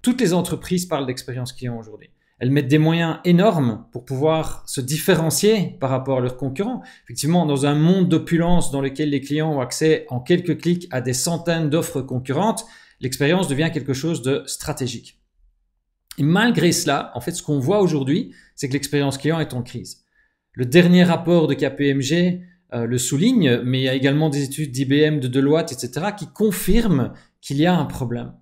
Toutes les entreprises parlent d'expérience client aujourd'hui. Elles mettent des moyens énormes pour pouvoir se différencier par rapport à leurs concurrents. Effectivement, dans un monde d'opulence dans lequel les clients ont accès en quelques clics à des centaines d'offres concurrentes, l'expérience devient quelque chose de stratégique. Et malgré cela, en fait, ce qu'on voit aujourd'hui, c'est que l'expérience client est en crise. Le dernier rapport de KPMG le souligne, mais il y a également des études d'IBM, de Deloitte, etc., qui confirment qu'il y a un problème.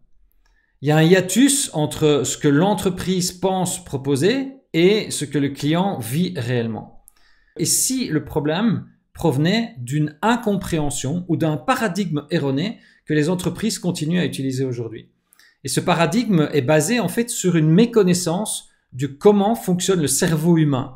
Il y a un hiatus entre ce que l'entreprise pense proposer et ce que le client vit réellement. Et si le problème provenait d'une incompréhension ou d'un paradigme erroné que les entreprises continuent à utiliser aujourd'hui. Et ce paradigme est basé en fait sur une méconnaissance de comment fonctionne le cerveau humain.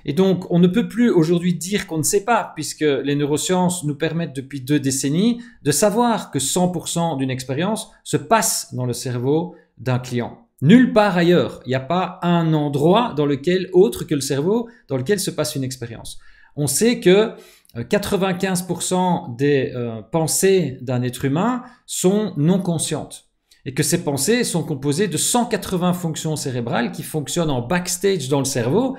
Et donc, on ne peut plus aujourd'hui dire qu'on ne sait pas, puisque les neurosciences nous permettent depuis 2 décennies de savoir que 100% d'une expérience se passe dans le cerveau d'un client. Nulle part ailleurs. Il n'y a pas un endroit dans lequel, autre que le cerveau, dans lequel se passe une expérience. On sait que 95% des pensées d'un être humain sont non conscientes. Et que ces pensées sont composées de 180 fonctions cérébrales qui fonctionnent en backstage dans le cerveau.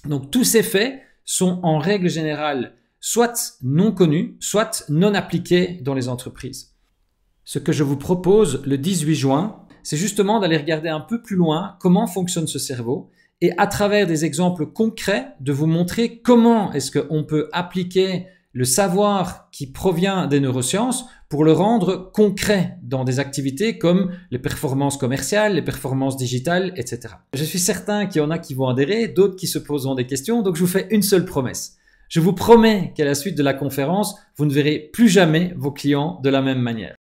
Donc tous ces faits sont en règle générale soit non connus, soit non appliqués dans les entreprises. Ce que je vous propose le 18 juin, c'est justement d'aller regarder un peu plus loin comment fonctionne ce cerveau et à travers des exemples concrets de vous montrer comment est-ce qu'on peut appliquer le savoir qui provient des neurosciences pour le rendre concret dans des activités comme les performances commerciales, les performances digitales, etc. Je suis certain qu'il y en a qui vont adhérer, d'autres qui se poseront des questions, donc je vous fais une seule promesse. Je vous promets qu'à la suite de la conférence, vous ne verrez plus jamais vos clients de la même manière.